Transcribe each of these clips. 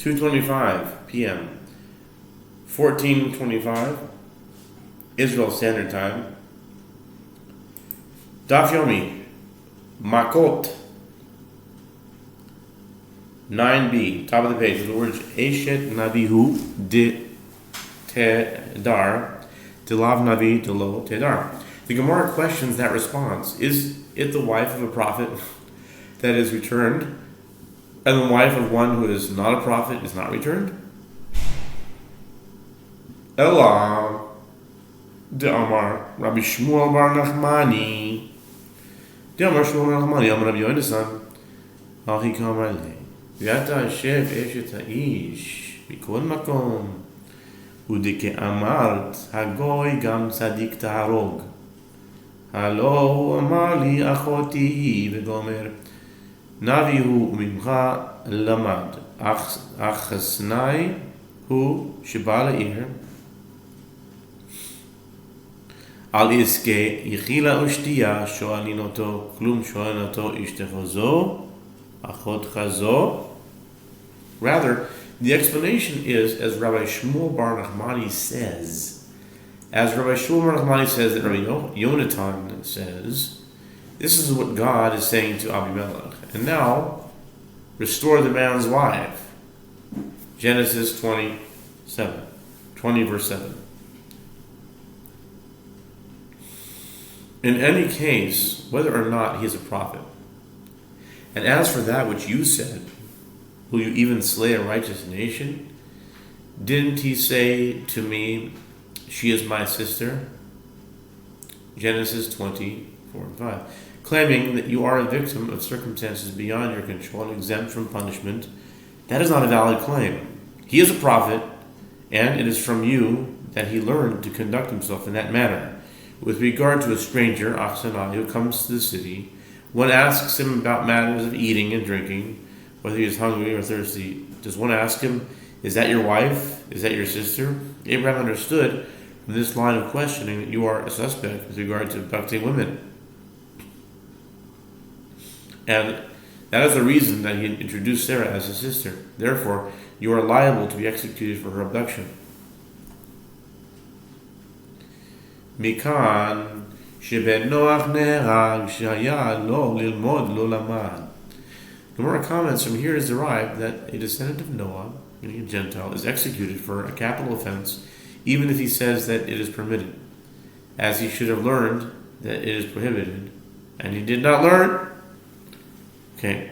2:25 p.m., 14:25 Israel Standard Time. Daf Yomi, Makos, 9b, top of the page, the words Eshet Navihu de Tedar, Dilav Navi de lo Tedar. The Gemara questions that response. Is it the wife of a prophet that is returned, and the wife of one who is not a prophet is not returned? Ella de Amar Rabbi Shmuel bar Nachmani de Amar Shmuel bar Nachmani Amar Rabbi Yonasan Achi Kamar Le V'ata Hashev Eshet Ha'ish B'kol Makom Udeke Amart Hagoy Gam Tzadik Taharog Halo Amar Li Achoti V'gomer Navi Hu Mimcha Lamad Achasnai Hu Sheba Le'ir Al iske yichila ushtiya shoalin oto klum shoalin oto ishtecho zo achot chazo. Rather, the explanation is as Rabbi Shmuel bar Nachmani says. As Rabbi Shmuel bar Nachmani says that Rabbi Yonatan says, this is what God is saying to Abimelech. And now, restore the man's wife. Genesis 20 verse 7. In any case, whether or not he is a prophet, and as for that which you said, will you even slay a righteous nation? Didn't he say to me, she is my sister? Genesis 20:4-5. Claiming that you are a victim of circumstances beyond your control and exempt from punishment, that is not a valid claim. He is a prophet, and it is from you that he learned to conduct himself in that manner. With regard to a stranger, Achsanai, who comes to the city, one asks him about matters of eating and drinking, whether he is hungry or thirsty. Does one ask him, is that your wife? Is that your sister? Abraham understood from this line of questioning that you are a suspect with regard to abducting women. And that is the reason that he introduced Sarah as his sister. Therefore, you are liable to be executed for her abduction. מכאן שבן נוח נהרג שהיה לו ללמוד לא למד. Gemara comments from here is derived that a descendant of Noah, meaning a Gentile, is executed for a capital offense even if he says that it is permitted, as he should have learned that it is prohibited, and he did not learn. Okay.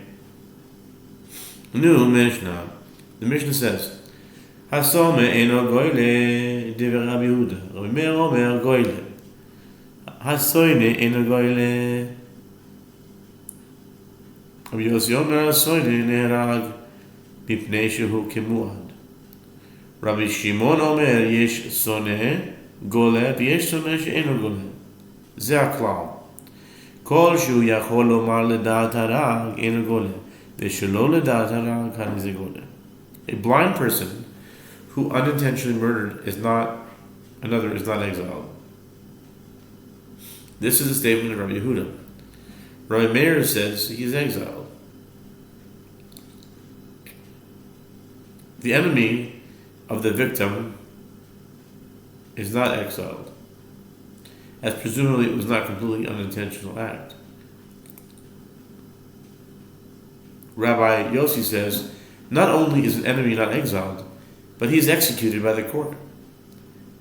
New Mishnah. The Mishnah says, Hasome eno goyle dever Rabbi Yehuda. Rabbi Meir omer goyle. Hasoine eno goyle. Rabbi Yossi omer hasoine neherag mipnei shehu kemuad. Rabbi Shimon omer yesh sone gole v'yesh sone she'eno gole. Ze הכלל. כל שהוא יכול לומר לדעת הרג אינו גולה, ושלא לדעת הרג הרי זה גולה. A blind person who unintentionally murdered is not exiled. This is a statement of Rabbi Yehuda. Rabbi Meir says he is exiled. The enemy of the victim is not exiled, as presumably it was not a completely unintentional act. Rabbi Yossi says, not only is an enemy not exiled, but he is executed by the court,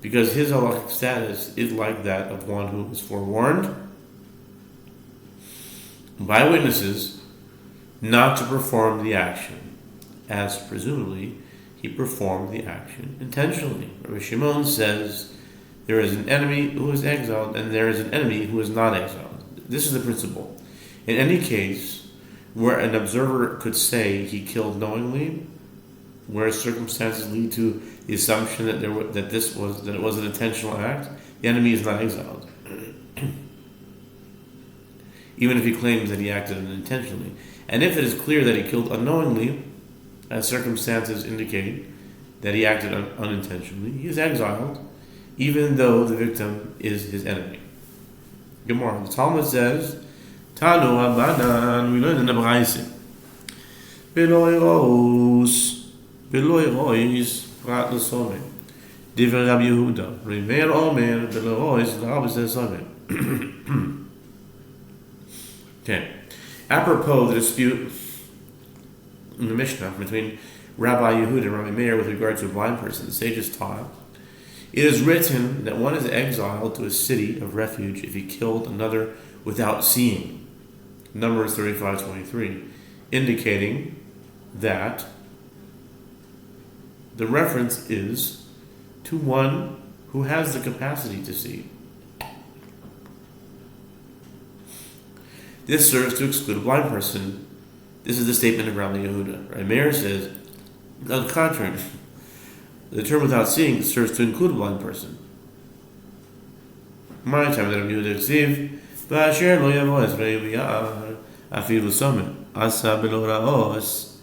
because his halachic status is like that of one who is forewarned by witnesses not to perform the action, as presumably he performed the action intentionally. Rabbi Shimon says, there is an enemy who is exiled, and there is an enemy who is not exiled. This is the principle. In any case where an observer could say he killed knowingly, where circumstances lead to the assumption that it was an intentional act, the enemy is not exiled, even if he claims that he acted unintentionally. And if it is clear that he killed unknowingly, as circumstances indicate that he acted unintentionally, he is exiled, even though the victim is his enemy. Gemara. The Talmud says, Tanu Abanan, we learned in the Braise. Velo eros, Beloy Rois Prat Lasome. Diver Rabbi Yehuda. Remer Omer Beloy Rois Labas Lasome. Okay. Apropos the dispute in the Mishnah between Rabbi Yehuda and Rabbi Meir with regard to a blind person, the sages taught, it is written that one is exiled to a city of refuge if he killed another without seeing. Numbers 35:23, indicating that the reference is to one who has the capacity to see. This serves to exclude a blind person. This is the statement of Rabbi Yehuda. Rabbi Meir says, on the contrary, the term without seeing serves to include a blind person. My time that Rabbi Yehuda Ksiv, V'asher lo yavos re'yar afilu somen asa belo raos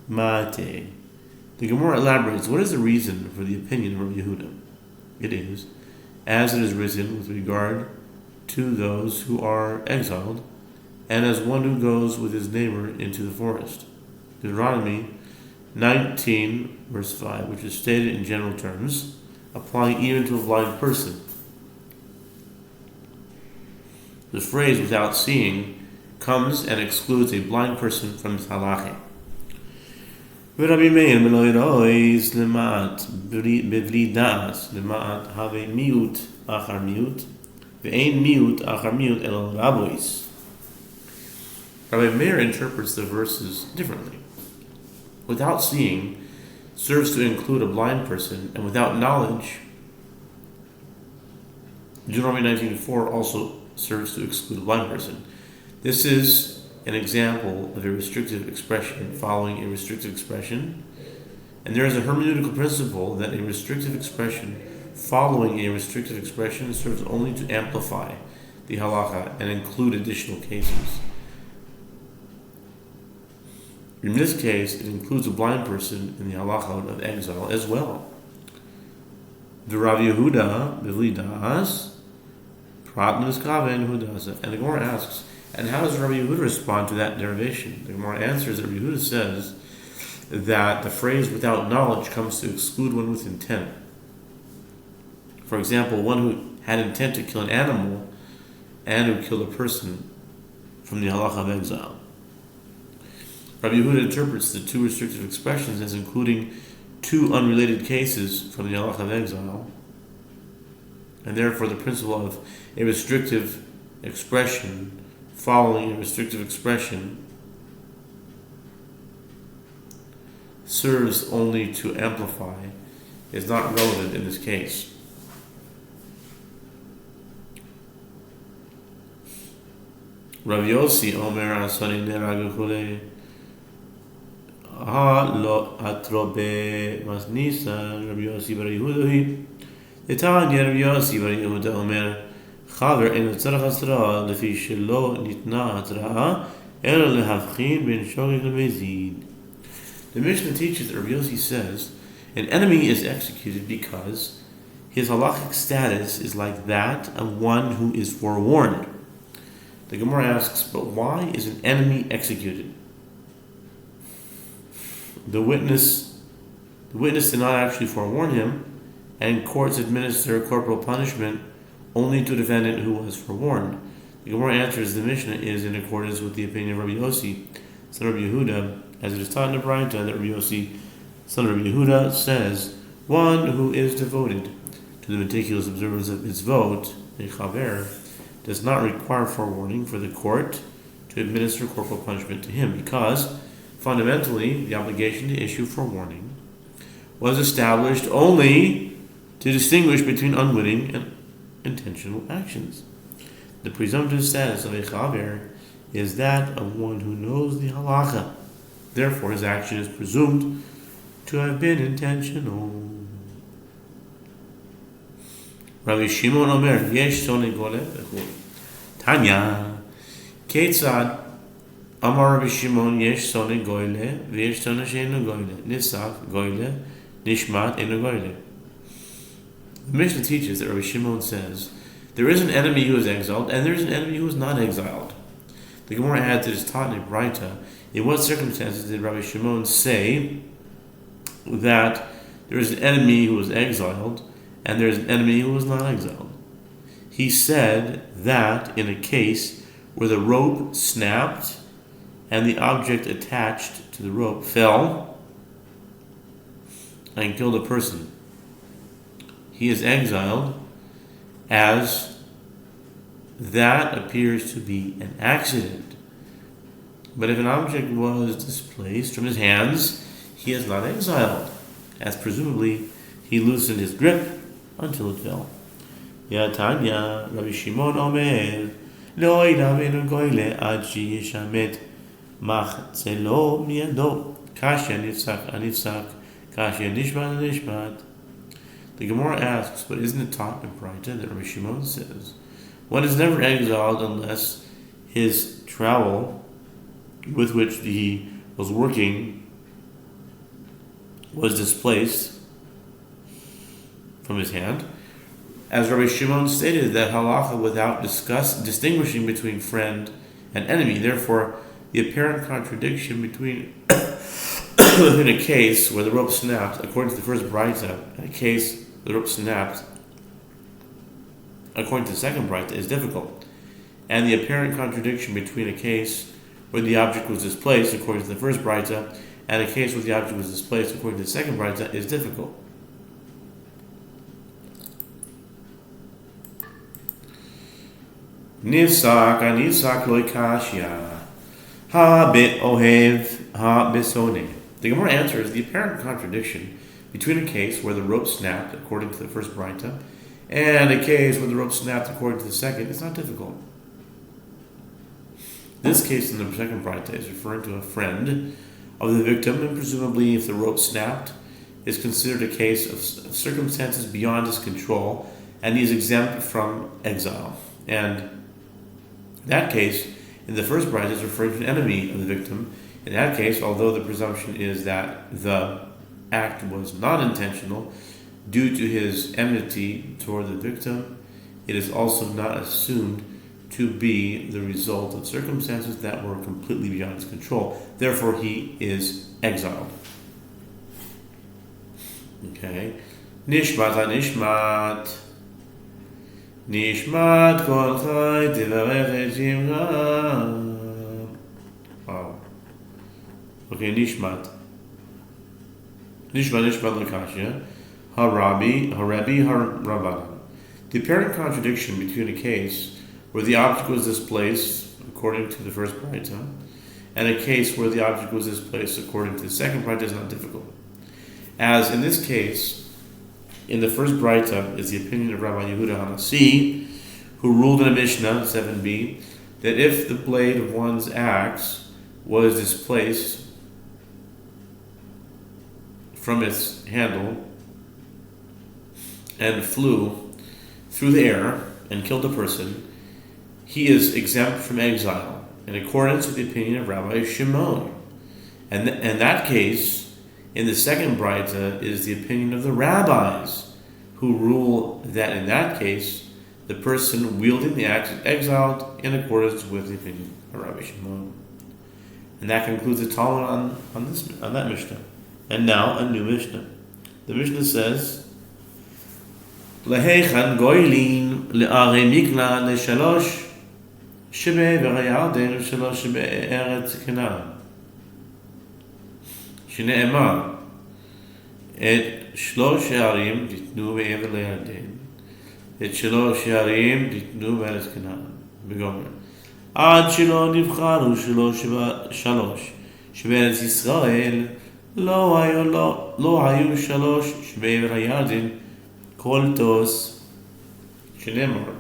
mate. The Gemara elaborates, what is the reason for the opinion of Rabbi Yehuda? It is, as it is written with regard to those who are exiled, and as one who goes with his neighbor into the forest. Deuteronomy 19, verse 5, which is stated in general terms, applying even to a blind person. The phrase without seeing comes and excludes a blind person from his halacha. Rabbi Meir meloirois lemat bevli das lemat have miut achar miut ve'ein miut achar miut el rabois. Rabbi Meir interprets the verses differently. Without seeing serves to include a blind person, and without knowledge, Deuteronomy 19:4 also serves to exclude a blind person. This is an example of a restrictive expression following a restrictive expression, and there is a hermeneutical principle that a restrictive expression following a restrictive expression serves only to amplify the halacha and include additional cases. In this case, it includes a blind person in the halacha of exile as well. The Rabbi Yehuda b'vli das prat miskaven hudasa. And the Gemara asks, and how does Rabbi Yehuda respond to that derivation? The Gemara answers that Rabbi Yehuda says that the phrase without knowledge comes to exclude one with intent. For example, one who had intent to kill an animal and who killed a person from the halacha of exile. Rabbi Yehuda interprets the two restrictive expressions as including two unrelated cases from the halacha of exile, and therefore the principle of a restrictive expression following a restrictive expression serves only to amplify, is not relevant in this case. Rav Yossi Omer Asani Neragukule lo atrobe masnisa Rabbi Yossi bar Yehuda Etanya Rabbi Yossi bar Yehuda Omer Chaver en tzarach asra lefi shelo nitna atraa ela lehavchin ben shogeg lemezid. The Mishnah teaches that Rabbi Yossi says an enemy is executed because his halachic status is like that of one who is forewarned. The Gemara asks, but why is an enemy executed? The witness did not actually forewarn him, and courts administer corporal punishment only to a defendant who was forewarned. The Gemara answers the Mishnah is in accordance with the opinion of Rabbi Yossi, son of Rabbi Yehuda, as it is taught in the Braita that Rabbi Yossi, son of Rabbi Yehuda, says, one who is devoted to the meticulous observance of mitzvot, a chaver, does not require forewarning for the court to administer corporal punishment to him, because fundamentally the obligation to issue forewarning was established only to distinguish between unwitting and intentional actions. The presumptive status of a chaver is that of one who knows the halacha. Therefore, his action is presumed to have been intentional. Rabbi Shimon Omer, Yesh Sone Gole, Tanya, Ketzad, Amar Rabbi Shimon, Yesh Sone Goyle, V'yesh Sone She'enu Goyle, Nisak Goyle, Nishmat Enu Goyle. The Mishnah teaches that Rabbi Shimon says, there is an enemy who is exiled, and there is an enemy who is not exiled. The Gemara adds that it is taught in a Braita, in what circumstances did Rabbi Shimon say that there is an enemy who was exiled and there is an enemy who was not exiled. He said that in a case where the rope snapped and the object attached to the rope fell and killed a person, he is exiled, as that appears to be an accident. But if an object was displaced from his hands, he is not exiled, as presumably he loosened his grip until it fell. Tanya, Rabbi Shimon Omer, Lo yidavenu goyle ad sheyishamet machzelo miyado, kasha nifsak anifsak, kasha nishmat nishmat. The Gemara asks, but isn't it taught in Braita that Rabbi Shimon says, one is never exiled unless his trowel with which he was working was displaced from his hand? As Rabbi Shimon stated, that halacha without distinguishing between friend and enemy. Therefore, the apparent contradiction between within a case where the rope snapped, according to the first Braita, and a case where the rope snapped, according to the second Braita, is difficult. And the apparent contradiction between a case where the object was displaced, according to the first Braita, and a case where the object was displaced, according to the second Braita, is difficult. Nifsak anifsak loy kashya ha be'ohev ha besone. The Gemara answers the apparent contradiction between a case where the rope snapped according to the first Braita and a case where the rope snapped according to the second is not difficult. This case in the second Braita is referring to a friend of the victim, and presumably if the rope snapped is considered a case of circumstances beyond his control and he is exempt from exile. And that case, in the first Braita, is referring to an enemy of the victim. In that case, although the presumption is that the act was not intentional due to his enmity toward the victim, it is also not assumed to be the result of circumstances that were completely beyond his control. Therefore, he is exiled. Okay. Nishmat ha-nishmat. Nishmat kol chai tivarech et shimcha. Wow. Okay, nishmat. Nishmat l'kashya. Harabi, harabanan. The apparent contradiction between a case where the object was displaced according to the first Braita and a case where the object was displaced according to the second Braita is not difficult. As in this case, in the first Braita is the opinion of Rabbi Yehuda Hanasi, who ruled in a Mishnah 7b that if the blade of one's axe was displaced from its handle and flew through the air and killed a person, he is exempt from exile in accordance with the opinion of Rabbi Shimon. And that case, in the second Braita, is the opinion of the rabbis, who rule that in that case, the person wielding the axe is exiled in accordance with the opinion of Rabbi Shimon. And that concludes the Talmud on that Mishnah. And now a new Mishnah. The Mishnah says, Lehechan goylin le'arei mikla le'shalosh שבעבר הירדן ושלו שבארץ כנען, שנאמר את 3 הערים תיתנו בעבר לירדן, את 3 הערים תיתנו בארץ כנען, בגומר, עד שלא נבחרו 3 שבארץ ישראל לא היו 3 שבעבר הירדן כל תוס, שנאמר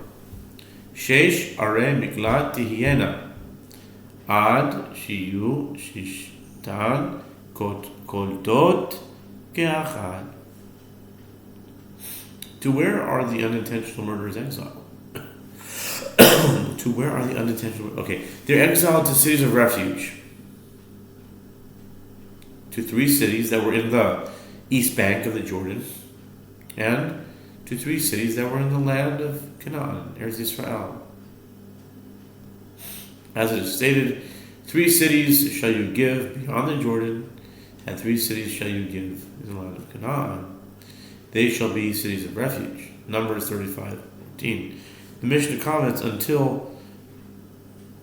6 ערי מקלט תהיינה, עד שיהיו 6 קולטות כאחד. To where are the unintentional murderers exiled? To where are the unintentional... Okay, they're exiled to cities of refuge. To 3 cities that were in the east bank of the Jordan, and to 3 cities that were in the land of Canaan, Eretz Israel. As it is stated, 3 cities shall you give beyond the Jordan, and 3 cities shall you give in the land of Canaan. They shall be cities of refuge. Numbers 35:14. The Mishnah comments, until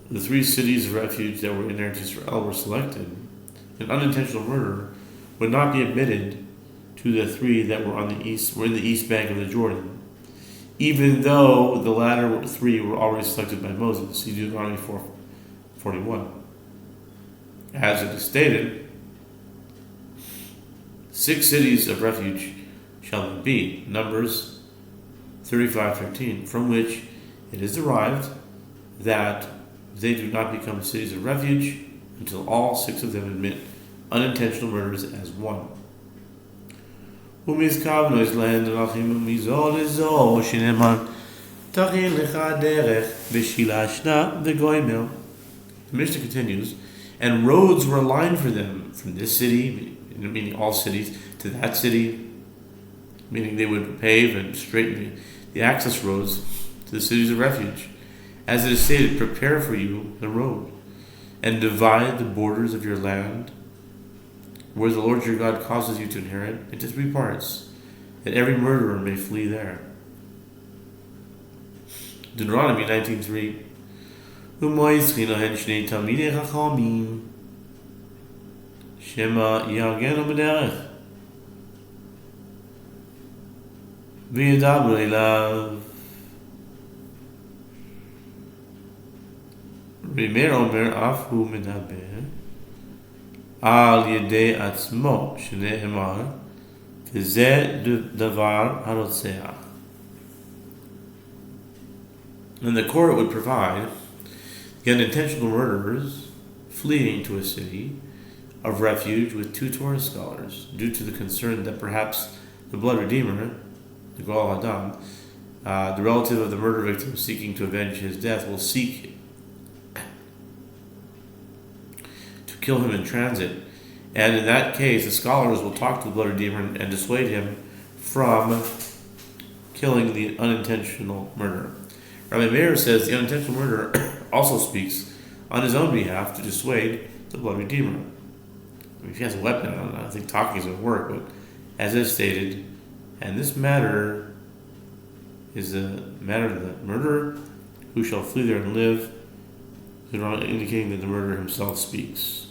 the 3 cities of refuge that were in Eretz Israel were selected, an unintentional murder would not be admitted to the 3 that were in the east bank of the Jordan, even though the latter 3 were already selected by Moses. See Deuteronomy 4:41. As it is stated, 6 cities of refuge shall there be. Numbers 35:13, from which it is derived that they do not become cities of refuge until all 6 of them admit unintentional murders as one. The Mishnah continues, and roads were aligned for them from this city, meaning all cities, to that city, meaning they would pave and straighten the access roads to the cities of refuge. As it is stated, prepare for you the road, and divide the borders of your land, where the Lord your God causes you to inherit, into 3 parts, that every murderer may flee there. Deuteronomy 19:3. Shema yagenu b'derech v'yadabru elav v'mer omer af hu medaber al yedei atzmo shene'emar v'zeh davar harotzeach. And the court would provide the unintentional murderers fleeing to a city of refuge with 2 Torah scholars, due to the concern that perhaps the blood redeemer, the Goal Adam, the relative of the murder victim seeking to avenge his death, will seek to kill him in transit. And in that case, the scholars will talk to the blood redeemer and dissuade him from killing the unintentional murderer. Rabbi Meir says the unintentional murderer also speaks on his own behalf to dissuade the blood redeemer. I mean, if he has a weapon, I don't think talking is going to work, but as is stated, and this matter is the matter of the murderer who shall flee there and live, indicating that the murderer himself speaks.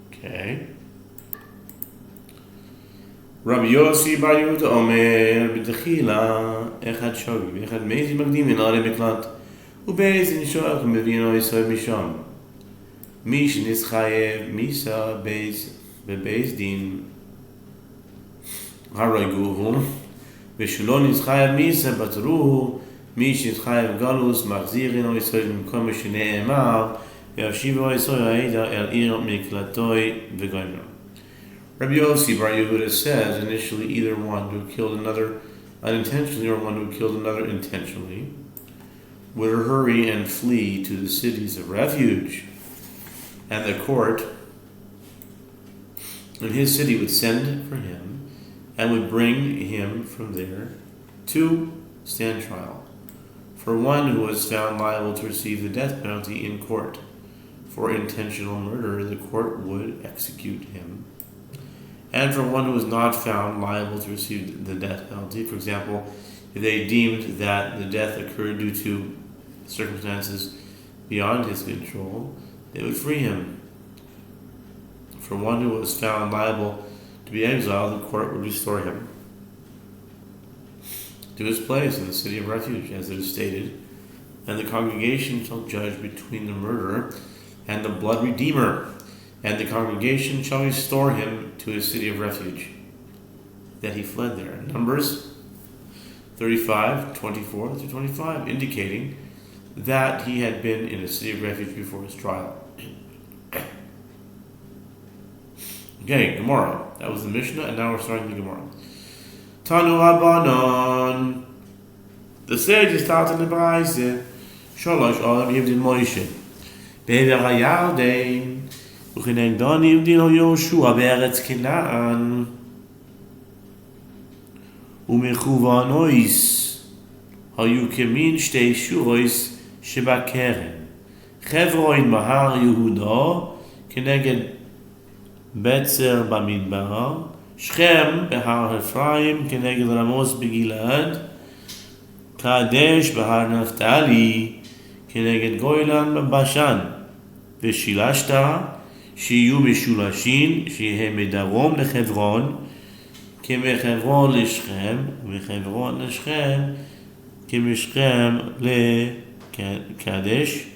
Okay. Rabbi Yossi bar Yehuda Omer b'techila echad shogi v'echad mezi magdim in arei miklat u'beizin shoach mevino yisrael misham mi shenischayev misa b'beiz din haroiguhu v'shelo nischayev misa batruhu mi shenischayev galus machzirin o yisrael b'mkom shene'emar v'yavshivo yisrael ha'ida el ir miklatoi v'goymer. Rabbi Yossi bar Yehuda says initially either one who killed another unintentionally or one who killed another intentionally would hurry and flee to the cities of refuge, and the court in his city would send for him and would bring him from there to stand trial. For one who was found liable to receive the death penalty in court for intentional murder, the court would execute him. And for one who was not found liable to receive the death penalty, for example, if they deemed that the death occurred due to circumstances beyond his control, they would free him. For one who was found liable to be exiled, the court would restore him to his place in the city of refuge, as it is stated, and the congregation shall judge between the murderer and the blood redeemer, and the congregation shall restore him to his city of refuge, that he fled there. Numbers 35:24-25, indicating that he had been in a city of refuge before his trial. Okay, Gemara. That was the Mishnah, and now we're starting the Gemara. Tanu Rabbanon. The sages taught in the Braise. Shalosh Olam Yivdin Moshe. Be'eder HaYarden. וכנגדון יבדינו יהושע בארץ כנען ומכוונויס היו כמין 2 שורויס שבקרן חברוין מהר יהודה כנגד Betzer Bamidbar, Shechem Behar Ephraim Keneged Ramos Begilad, Kadesh Behar Naphtali Keneged Goylan Babashan, Veshilashta Shiyu Mishulashin Shehe Medarom Lechevron Kemechevron Leshchem Vechevron Leshchem Kemeshchem Kadesh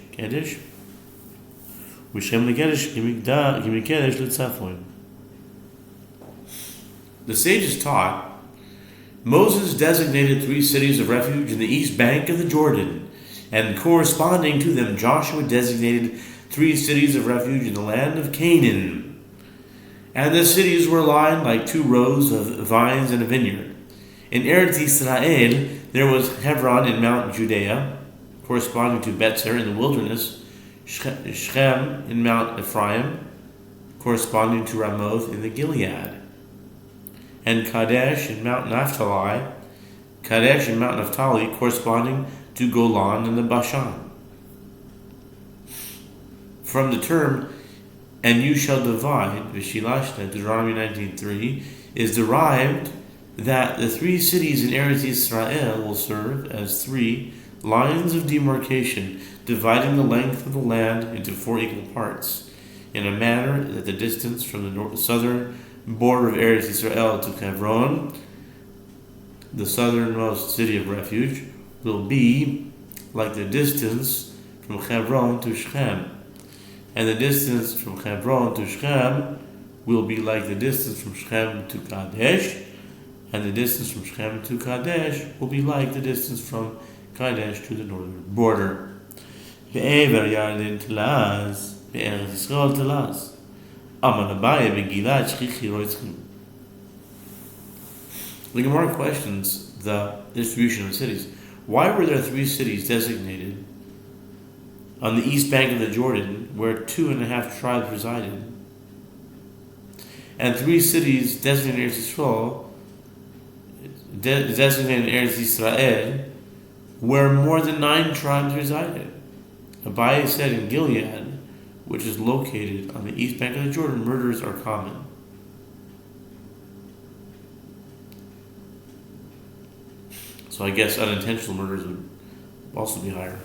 The sages taught Moses designated 3 cities of refuge in the east bank of the Jordan, and corresponding to them Joshua designated 3 cities of refuge in the land of Canaan. And the cities were lined like 2 rows of vines in a vineyard. In Eretz Israel there was Hebron in Mount Judea, corresponding to Betzer in the wilderness, Shechem in Mount Ephraim, corresponding to Ramoth in the Gilead, and Kadesh in Mount Naphtali, corresponding to Golan in the Bashan. From the term, and you shall divide, Veshilashta, Deuteronomy 19:3, is derived that the 3 cities in Eretz Israel will serve as 3 lines of demarcation, dividing the length of the land into 4 equal parts, in a manner that the distance from the southern border of Eretz Israel to Hebron, the southernmost city of refuge, will be like the distance from Hebron to Shechem, and the distance from Hebron to Shechem will be like the distance from Shechem to Kadesh, and the distance from Shechem to Kadesh will be like the distance from Kadesh to the northern border. Ve'ever Yarden Telaz, ve'eretz Yisrael Telaz. Aman Abaye beGilad Shchichi Roitzchim. The Gemara questions the distribution of cities. Why were there 3 cities designated on the east bank of the Jordan where 2.5 tribes resided, and 3 cities designated in Eretz Yisrael, designated in Eretz Israel, where more than 9 tribes resided? Abaye said in Gilead, which is located on the east bank of the Jordan, murders are common. So I guess unintentional murders would also be higher.